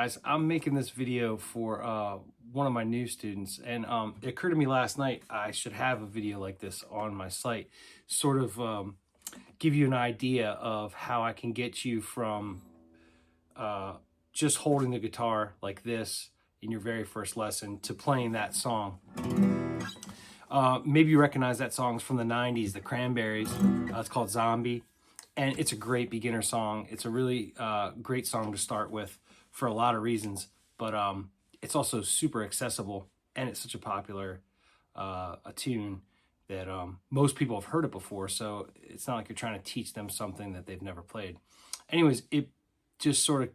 guys, I'm making this video for one of my new students, and it occurred to me last night I should have a video like this on my site, sort of give you an idea of how I can get you from just holding the guitar like this in your very first lesson to playing that song. Maybe you recognize that song's from the 90s, the Cranberries. It's called Zombie, and it's a great beginner song. It's a really great song to start with for a lot of reasons, but it's also super accessible, and it's such a popular a tune that most people have heard it before, so it's not like you're trying to teach them something that they've never played. Anyways, it just sort of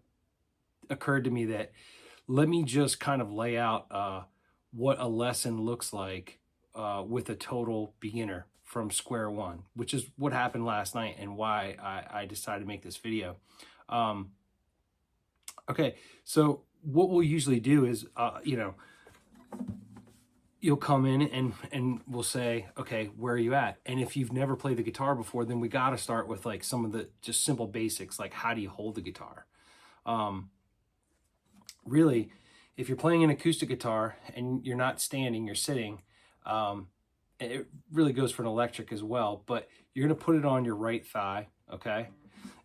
occurred to me that let me just kind of lay out what a lesson looks like with a total beginner from square one, which is what happened last night and why I decided to make this video. Okay, so what we'll usually do is, you'll come in and we'll say, okay, where are you at? And if you've never played the guitar before, then we got to start with like some of the just simple basics, like how do you hold the guitar? Really, if you're playing an acoustic guitar and you're not standing, you're sitting, it really goes for an electric as well, but you're going to put it on your right thigh, okay?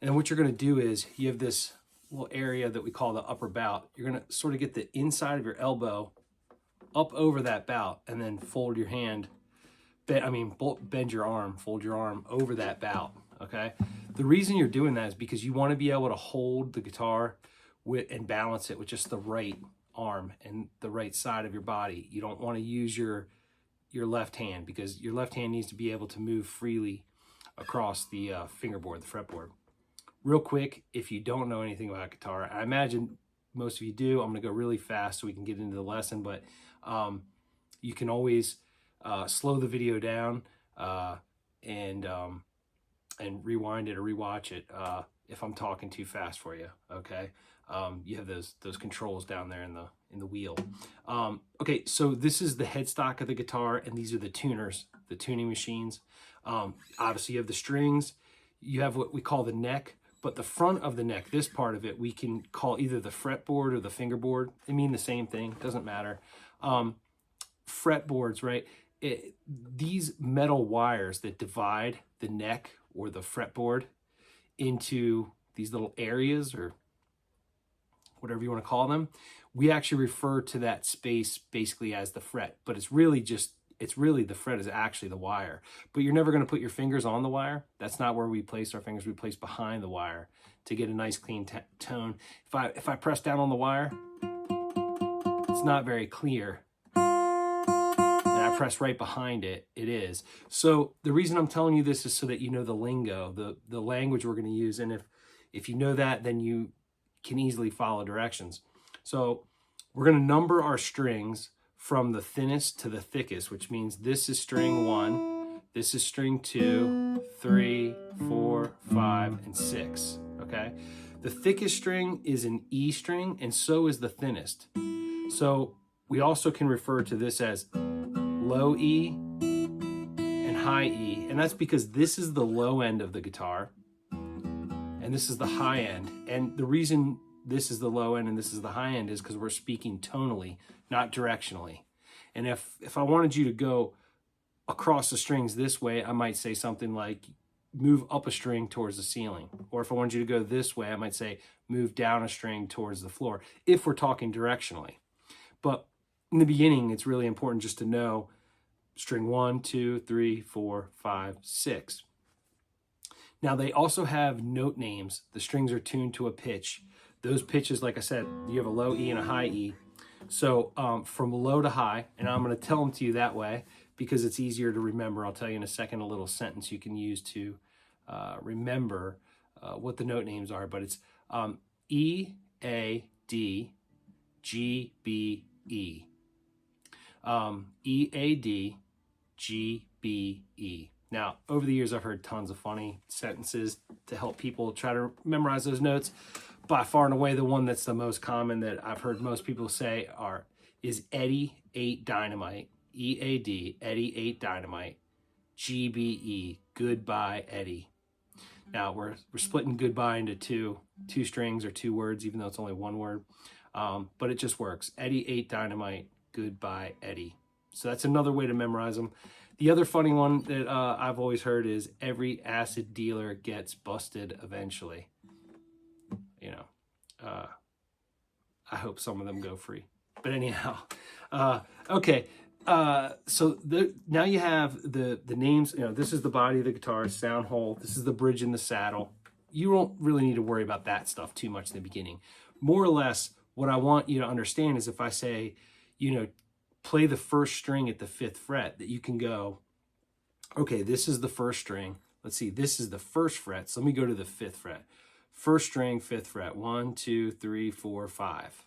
And what you're going to do is you have this little area that we call the upper bout. You're going to sort of get the inside of your elbow up over that bout and then fold your hand, bend your arm, fold your arm over that bout, okay? The reason you're doing that is because you want to be able to hold the guitar and balance it with just the right arm and the right side of your body. You don't want to use your left hand, because your left hand needs to be able to move freely across the fingerboard, the fretboard. Real quick, if you don't know anything about guitar, I imagine most of you do. I'm going to go really fast so we can get into the lesson, but you can always slow the video down and rewind it or rewatch it if I'm talking too fast for you. Okay, you have those controls down there in the wheel. Okay, so this is the headstock of the guitar, and these are the tuners, the tuning machines. Obviously, you have the strings. You have what we call the neck. But the front of the neck, this part of it, we can call either the fretboard or the fingerboard. They mean the same thing, doesn't matter. Fretboards, right? These metal wires that divide the neck or the fretboard into these little areas, or whatever you want to call them, we actually refer to that space basically as the fret, but it's really the fret is actually the wire. But you're never going to put your fingers on the wire. That's not where we place our fingers. We place behind the wire to get a nice clean tone. If I press down on the wire, it's not very clear. And I press right behind it, it is. So the reason I'm telling you this is so that you know the lingo, the language we're going to use. And if you know that, then you can easily follow directions. So we're going to number our strings from the thinnest to the thickest, which means this is string 1, this is string 2, 3, 4, 5, and 6, okay? The thickest string is an E string, and so is the thinnest. So we also can refer to this as low E and high E, and that's because this is the low end of the guitar, and this is the high end. And the reason this is the low end and this is the high end is because we're speaking tonally, not directionally. And if I wanted you to go across the strings this way, I might say something like move up a string towards the ceiling. Or if I wanted you to go this way, I might say move down a string towards the floor, if we're talking directionally. But in the beginning, it's really important just to know string 1, 2, 3, 4, 5, 6. Now they also have note names. The strings are tuned to a pitch. Those pitches, like I said, you have a low E and a high E. So from low to high, and I'm going to tell them to you that way because it's easier to remember. I'll tell you in a second a little sentence you can use to remember what the note names are. But it's E, A, D, G, B, E. E, A, D, G, B, E. Now, over the years, I've heard tons of funny sentences to help people try to memorize those notes. By far and away, the one that's the most common that I've heard most people say is Eddie ate dynamite. E-A-D, Eddie ate dynamite. G-B-E, goodbye, Eddie. Now we're splitting goodbye into two strings or 2 words, even though it's only 1 word. But it just works. Eddie ate dynamite. Goodbye, Eddie. So that's another way to memorize them. The other funny one that I've always heard is every acid dealer gets busted eventually. You know, I hope some of them go free. But anyhow, okay. So now you have the names. You know, this is the body of the guitar, sound hole. This is the bridge in the saddle. You don't really need to worry about that stuff too much in the beginning. More or less, what I want you to understand is if I say, you know, play the first string at the 5th fret, that you can go, okay, this is the first string. Let's see, this is the 1st fret. So let me go to the 5th fret. 1st string, 5th fret. 1, 2, 3, 4, 5.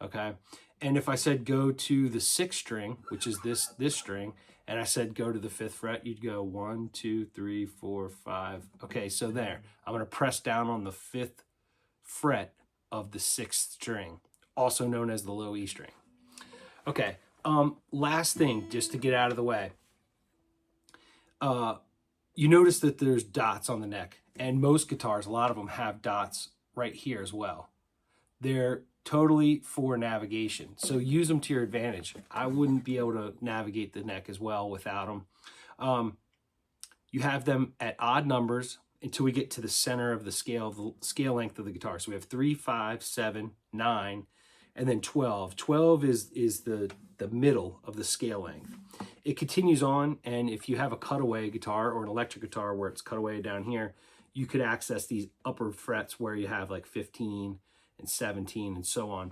Okay. And if I said go to the 6th string, which is this string, and I said go to the 5th fret, you'd go 1, 2, 3, 4, 5. Okay, so there. I'm going to press down on the 5th fret of the 6th string, also known as the low E string. Okay, last thing, just to get out of the way. You notice that there's dots on the neck, and most guitars, a lot of them have dots right here as well. They're totally for navigation, so use them to your advantage. I wouldn't be able to navigate the neck as well without them. You have them at odd numbers until we get to the center of the scale length of the guitar. So we have 3, 5, 7, 9, and then 12. 12 is the middle of the scale length. It continues on, and if you have a cutaway guitar or an electric guitar where it's cutaway down here, you could access these upper frets where you have like 15 and 17 and so on.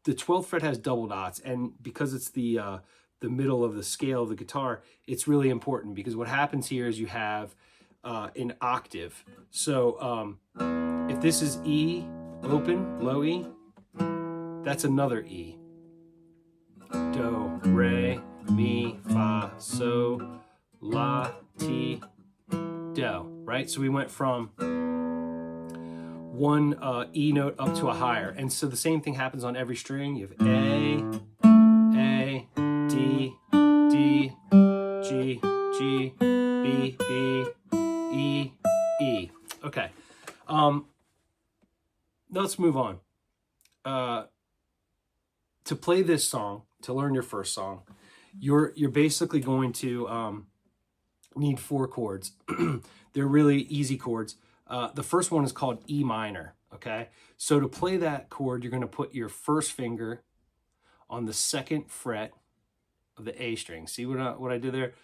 The 12th fret has double dots, and because it's the middle of the scale of the guitar, it's really important because what happens here is you have an octave. So if this is E open, low E, that's another E. Do, re, mi, fa, so, la, ti, do, right? So we went from one E note up to a higher. And so the same thing happens on every string. You have A, D, D, G, G, B, B, E, E. Okay. Now let's move on. To play this song, to learn your first song, you're basically going to need 4 chords. They're really easy chords. The first one is called E minor, okay? So to play that chord, you're going to put your first finger on the 2nd fret of the A string. See what I did there?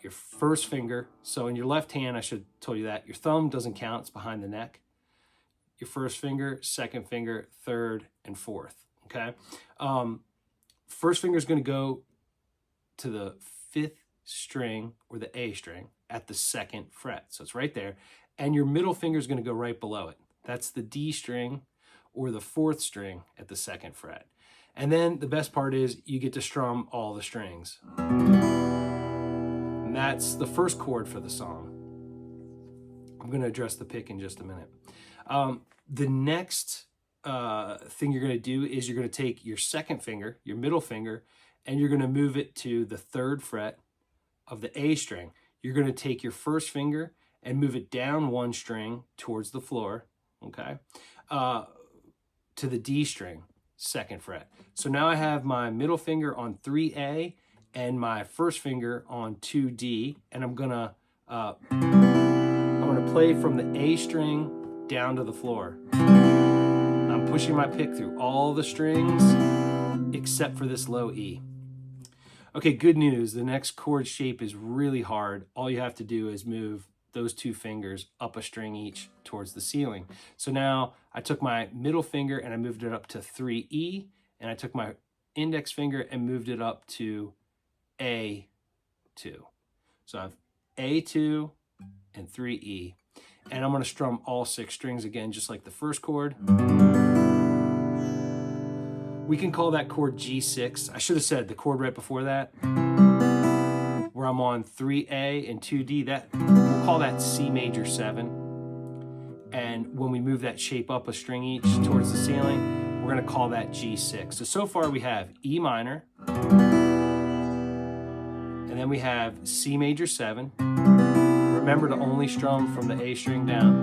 Your first finger. So in your left hand, I should have told you that. Your thumb doesn't count. It's behind the neck. Your first finger, 2nd finger, 3rd, and 4th, okay? First finger is going to go to the 5th string or the A string at the 2nd fret. So it's right there. And your middle finger is going to go right below it. That's the D string or the 4th string at the 2nd fret. And then the best part is you get to strum all the strings. And that's the first chord for the song. I'm going to address the pick in just a minute. The next thing you're going to do is you're going to take your 2nd finger, your middle finger, and you're going to move it to the 3rd fret of the A string. You're going to take your first finger and move it down 1 string towards the floor, okay, to the D string, 2nd fret. So now I have my middle finger on 3A and my first finger on 2D, and I'm gonna play from the A string down to the floor. I'm pushing my pick through all the strings except for this low E. Okay, good news. The next chord shape is really hard. All you have to do is move those 2 fingers up a string each towards the ceiling. So now I took my middle finger and I moved it up to 3E, and I took my index finger and moved it up to A2. So I have A2 and 3E. And I'm going to strum all 6 strings again, just like the first chord. We can call that chord G6. I should have said the chord right before that, where I'm on 3A and 2D, we'll call that C major 7. And when we move that shape up a string each towards the ceiling, we're going to call that G6. So far we have E minor, and then we have C major 7. remember to only strum from the A string down.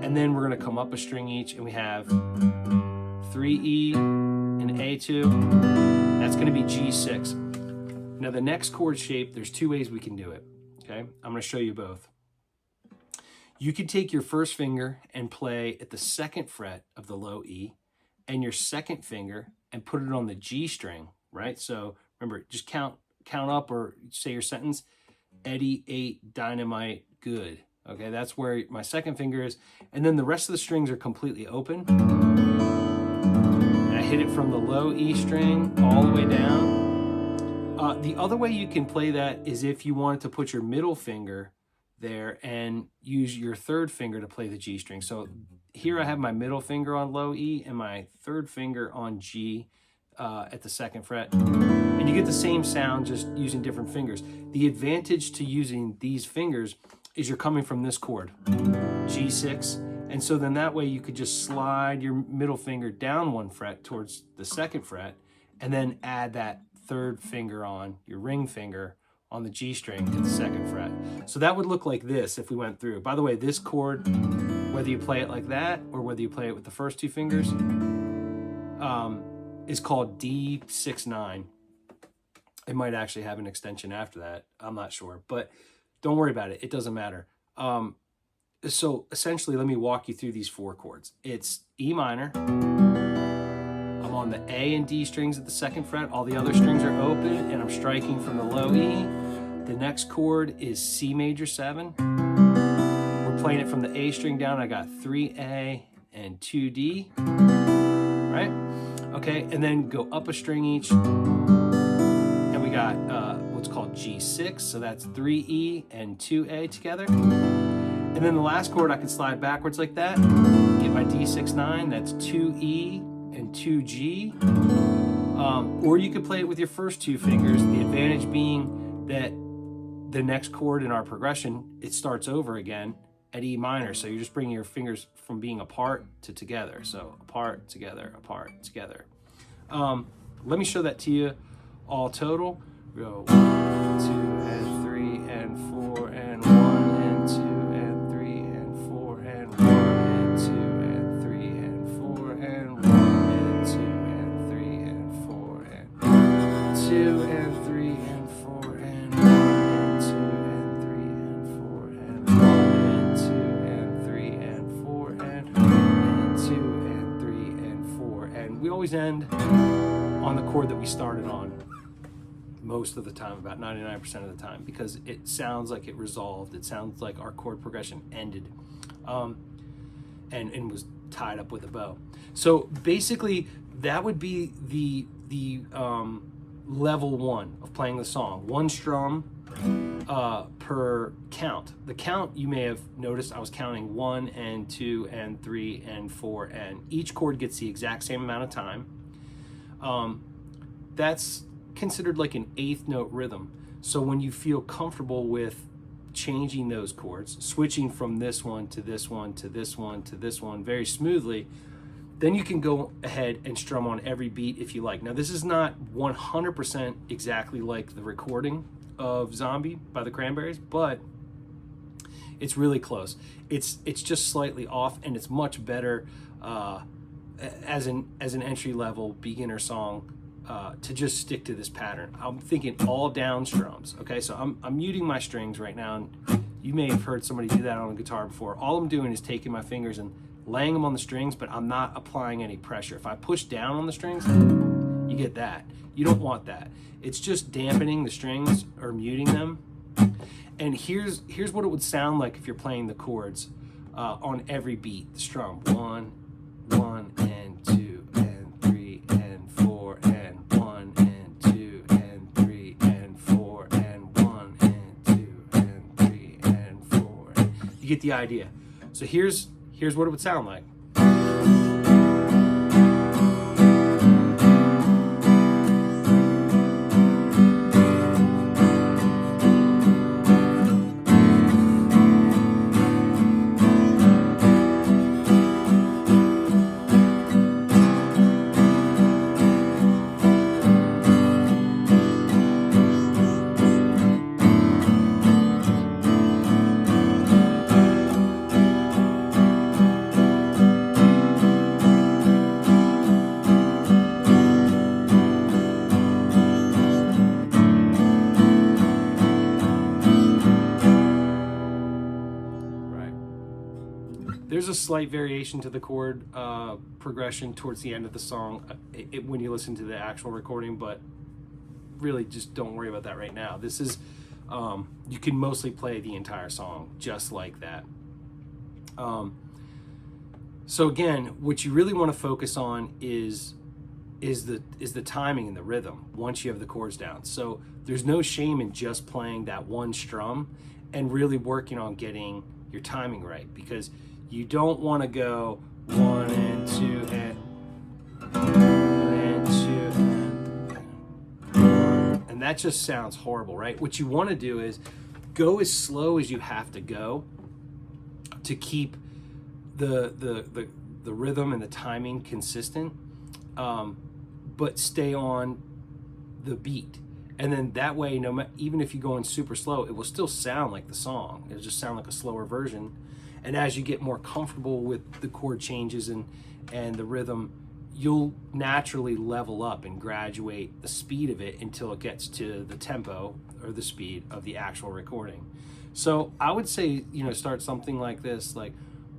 And then we're going to come up a string each, and we have 3E and A2. That's going to be G6. Now the next chord shape, there's two ways we can do it. Okay, I'm going to show you both. You could take your first finger and play at the second fret of the low E, and your second finger and put it on the G string, right? So remember, just count up or say your sentence. Eddie ate dynamite good. Okay, that's where my second finger is. And then the rest of the strings are completely open. And I hit it from the low E string all the way down. The other way you can play that is if you wanted to put your middle finger there and use your third finger to play the G string. So here I have my middle finger on low E and my third finger on G at the second fret. And you get the same sound just using different fingers. The advantage to using these fingers is you're coming from this chord, G6. And so then that way you could just slide your middle finger down one fret towards the second fret and then add that third finger on, your ring finger, on the G string to the second fret. So that would look like this if we went through. By the way, this chord, whether you play it like that or whether you play it with the first two fingers, is called D6-9. It might actually have an extension after that. I'm not sure, but don't worry about it. It doesn't matter. So essentially, let me walk you through these four chords. It's E minor. I'm on the A and D strings at the second fret. All the other strings are open, and I'm striking from the low E. The next chord is C major 7. We're playing it from the A string down. I got 3A and 2D, right? Okay, and then go up a string each. And we got what's called G6, so that's 3E and 2A together. And then the last chord, I can slide backwards like that, get my D6-9, that's 2E and 2G. Or you could play it with your first two fingers, the advantage being that the next chord in our progression, it starts over again at E minor, so you're just bringing your fingers from being apart to together. So apart, together, apart, together. Let me show that to you all total. Go 1, 2, and 3, and 4, and 1, and 2, and 3, and 4, and 1, and 2, and 3, and 4, and 1, and 2, and 3, and 4, and 2, and 3, and 4, and 1, and 2, and 3, and 4, and 1, and 2, and 3, and 4, and 1, and 2, and 3, and 4. And we always end on the chord that we started on most of the time, about 99% of the time, because it sounds like it resolved. It sounds like our chord progression ended and was tied up with a bow. So basically that would be the level 1 of playing the song. One strum per count. The count, you may have noticed I was counting 1 and 2 and 3 and 4, and each chord gets the exact same amount of time. That's considered like an 8th note rhythm. So when you feel comfortable with changing those chords, switching from this one to this one to this one to this one very smoothly, then you can go ahead and strum on every beat if you like. Now this is not 100% exactly like the recording of Zombie by the Cranberries, but it's really close. It's just slightly off, and it's much better as an entry level beginner song to just stick to this pattern. I'm thinking all down strums. Okay, so I'm muting my strings right now, and you may have heard somebody do that on a guitar before. All I'm doing is taking my fingers and laying them on the strings, but I'm not applying any pressure. If I push down on the strings, you get that. You don't want that. It's just dampening the strings or muting them. And here's what it would sound like if you're playing the chords on every beat. The strum 1, 1, and 2, and 3, and 4, and 1, and 2, and 3, and 4, and 1, and 2, and 3, and 4. You get the idea. So here's what it would sound like. there's a slight variation to the chord progression towards the end of the song when you listen to the actual recording, but really just don't worry about that right now. This is, you can mostly play the entire song just like that. So again, what you really want to focus on is the timing and the rhythm once you have the chords down. So there's no shame in just playing that one strum and really working on getting your timing right, because you don't want to go 1 and 2 and 2 and that just sounds horrible, right? What you want to do is go as slow as you have to go to keep the rhythm and the timing consistent, but stay on the beat. And then that way, even if you go in super slow, it will still sound like the song. It'll just sound like a slower version. And as you get more comfortable with the chord changes and the rhythm, you'll naturally level up and graduate the speed of it until it gets to the tempo or the speed of the actual recording. So I would say, start something like this, like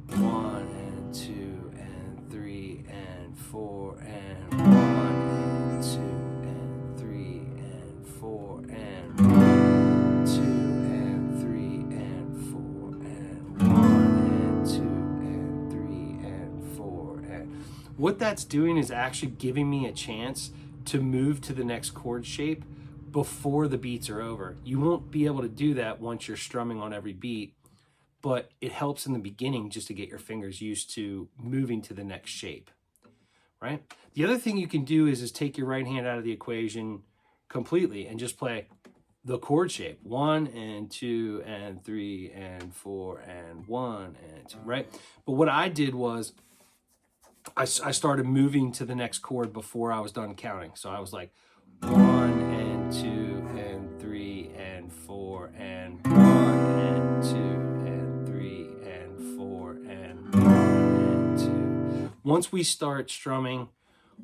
1 and 2 and 3 and 4 and 1 and 2 and 3 and 4 and 1, 2 and 3 and 4 and 1 and 2 and 3 and 4. And what that's doing is actually giving me a chance to move to the next chord shape before the beats are over. You won't be able to do that once you're strumming on every beat, but it helps in the beginning just to get your fingers used to moving to the next shape, right? The other thing you can do is take your right hand out of the equation completely and just play the chord shape, 1 and 2 and 3 and 4 and 1 and 2, right? But what I did was I started moving to the next chord before I was done counting. So I was like 1 and 2 and 3 and 4 and 1 and 2 and 3 and 4 and 1 and 2. Once we start strumming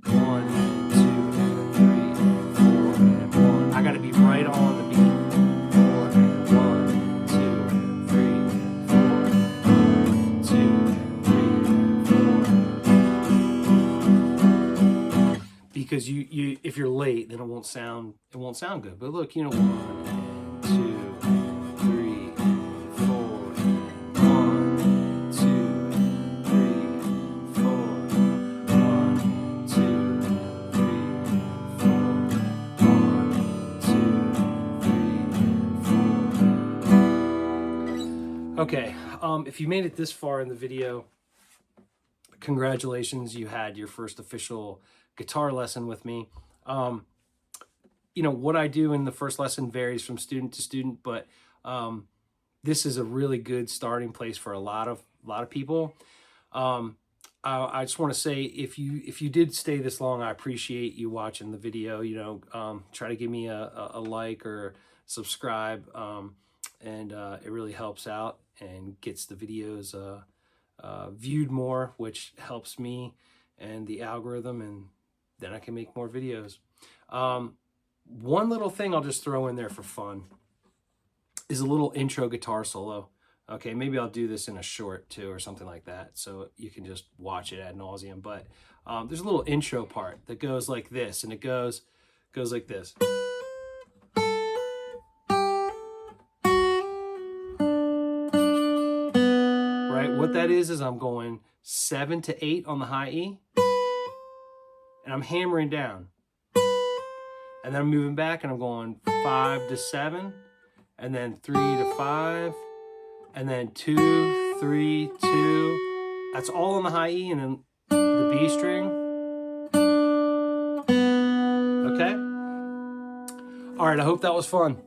1 and 2 and 3 and 4 and 1, I got to be right on the beat. 4 and 1, 2 and 3 and 4, 2 and 3 and 4. Because you if you're late, then it won't sound good. But look, 1 and 2 and 3 and 4 and 1 and 2 and 3 and 4, 1 and 2 and 3 and 4, 1 and 2 and 3 and 4. Okay, if you made it this far in the video, congratulations, you had your first official guitar lesson with me. What I do in the first lesson varies from student to student, but this is a really good starting place for a lot of people. I just want to say, if you did stay this long, I appreciate you watching the video. Try to give me a like or subscribe, and it really helps out and gets the videos viewed more, which helps me and the algorithm, and then I can make more videos. One little thing I'll just throw in there for fun is a little intro guitar solo. Okay, maybe I'll do this in a short too or something like that, so you can just watch it ad nauseum. But there's a little intro part that goes like this, and it goes like this. Right, what that is I'm going 7 to 8 on the high E, and I'm hammering down. And then I'm moving back and I'm going 5 to 7, and then 3 to 5, and then 2, 3, 2. That's all on the high E, and then the B string. Okay? All right, I hope that was fun.